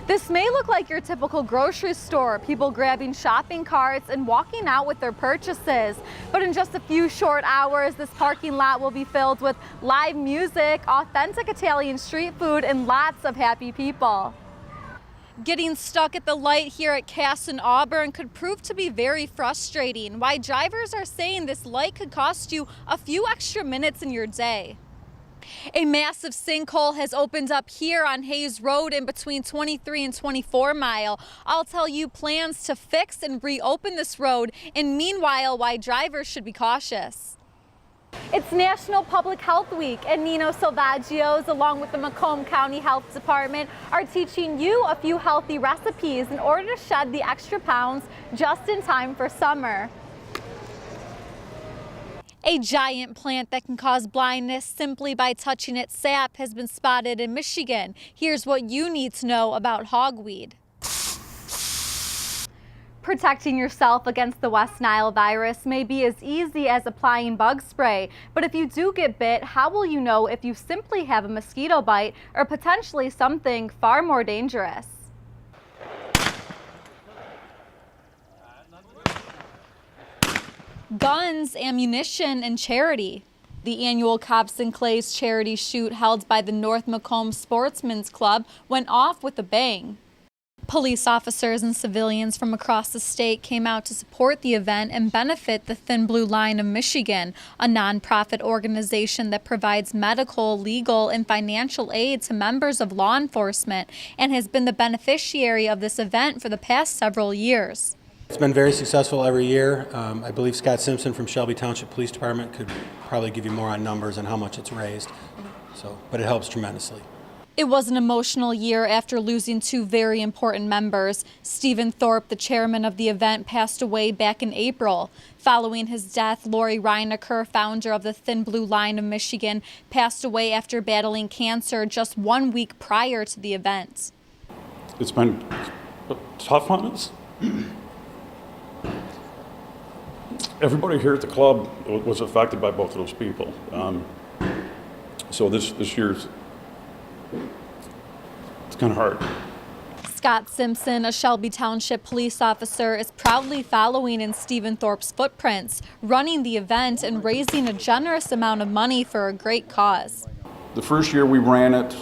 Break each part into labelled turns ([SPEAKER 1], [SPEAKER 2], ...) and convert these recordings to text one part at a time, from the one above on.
[SPEAKER 1] This may look like your typical grocery store, people grabbing shopping carts and walking out with their purchases. But in just a few short hours, this parking lot will be filled with live music, authentic Italian street food, and lots of happy people. Getting stuck at the light here at Cass and Auburn could prove to be very frustrating. Why drivers are saying this light could cost you a few extra minutes in your day. A massive sinkhole has opened up here on Hayes Road in between 23 and 24 Mile. I'll tell you plans to fix and reopen this road, and meanwhile, why drivers should be cautious. It's National Public Health Week, and Nino Salvaggio's, along with the Macomb County Health Department, are teaching you a few healthy recipes in order to shed the extra pounds just in time for summer. A giant plant that can cause blindness simply by touching its sap has been spotted in Michigan. Here's what you need to know about hogweed. Protecting yourself against the West Nile virus may be as easy as applying bug spray, but if you do get bit, how will you know if you simply have a mosquito bite or potentially something far more dangerous? Guns, ammunition, and charity. The annual Cops and Clays charity shoot held by the North Macomb Sportsman's Club went off with a bang. Police officers and civilians from across the state came out to support the event and benefit the Thin Blue Line of Michigan, a nonprofit organization that provides medical, legal, and financial aid to members of law enforcement and has been the beneficiary of this event for the past several years.
[SPEAKER 2] It's been very successful every year. I believe Scott Simpson from Shelby Township Police Department could probably give you more on numbers and how much it's raised. But it helps tremendously.
[SPEAKER 1] It was an emotional year after losing two very important members. Stephen Thorpe, the chairman of the event, passed away back in April. Following his death, Lori Reinecker, founder of the Thin Blue Line of Michigan, passed away after battling cancer just 1 week prior to the event.
[SPEAKER 3] It's been tough on us. Everybody here at the club was affected by both of those people. So this year's, it's kind of hard.
[SPEAKER 1] Scott Simpson, a Shelby Township police officer, is proudly following in Stephen Thorpe's footprints, running the event and raising a generous amount of money for a great cause.
[SPEAKER 3] The first year we ran it,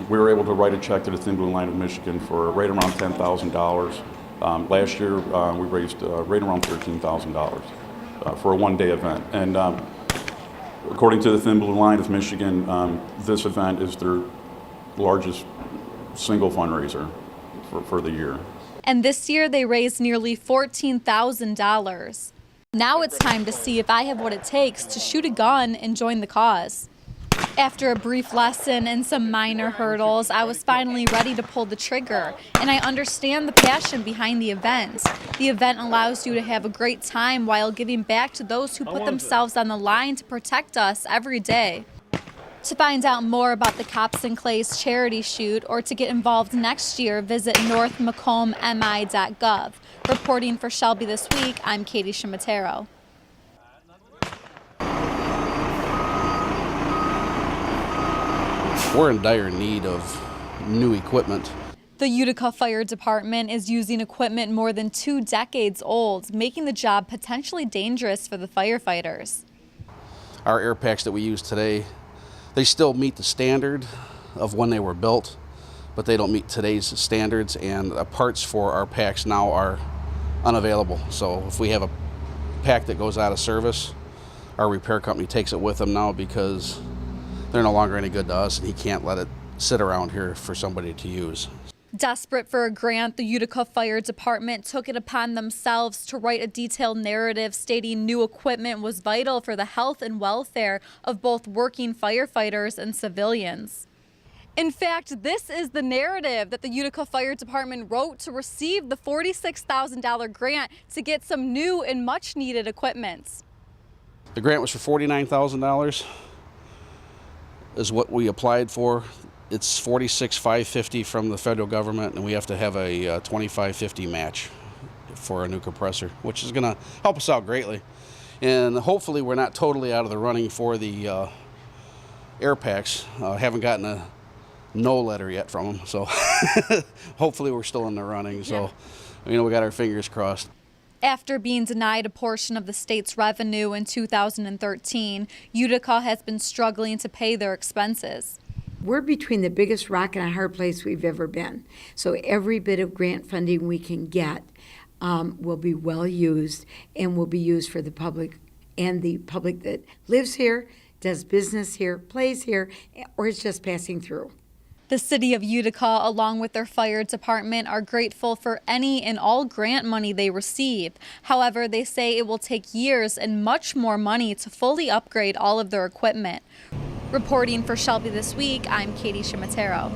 [SPEAKER 3] we were able to write a check to the Thin Blue Line of Michigan for right around $10,000. Last year, we raised right around $13,000 for a one-day event. And according to the Thin Blue Line of Michigan, this event is their largest single fundraiser for the year.
[SPEAKER 1] And this year, they raised nearly $14,000. Now it's time to see if I have what it takes to shoot a gun and join the cause. After a brief lesson and some minor hurdles, I was finally ready to pull the trigger, and I understand the passion behind the event. The event allows you to have a great time while giving back to those who put themselves on the line to protect us every day. To find out more about the Cops and Clays charity shoot or to get involved next year, visit northmacombmi.gov. Reporting for Shelby This Week, I'm Katie Ciaramitaro.
[SPEAKER 4] We're in dire need of new equipment.
[SPEAKER 1] The Utica Fire Department is using equipment more than 2 decades old, making the job potentially dangerous for the firefighters.
[SPEAKER 4] Our air packs that we use today, they still meet the standard of when they were built, but they don't meet today's standards, and the parts for our packs now are unavailable. So if we have a pack that goes out of service, our repair company takes it with them now because they're no longer any good to us, and he can't let it sit around here for somebody to use.
[SPEAKER 1] Desperate for a grant, the Utica Fire Department took it upon themselves to write a detailed narrative stating new equipment was vital for the health and welfare of both working firefighters and civilians. In fact, this is the narrative that the Utica Fire Department wrote to receive the $46,000 grant to get some new and much needed equipment.
[SPEAKER 4] The grant was for $49,000. Is what we applied for. It's $46,550 from the federal government, and we have to have a $25,50 match for a new compressor, which is going to help us out greatly. And hopefully we're not totally out of the running for the air packs. Haven't gotten a no letter yet from them. So hopefully we're still in the running. So, we got our fingers crossed.
[SPEAKER 1] After being denied a portion of the state's revenue in 2013, Utica has been struggling to pay their expenses.
[SPEAKER 5] We're between the biggest rock and a hard place we've ever been. So every bit of grant funding we can get will be well used and will be used for the public and the public that lives here, does business here, plays here, or is just passing through.
[SPEAKER 1] The city of Utica, along with their fire department, are grateful for any and all grant money they receive. However, they say it will take years and much more money to fully upgrade all of their equipment. Reporting for Shelby This Week, I'm Ciaramitaro.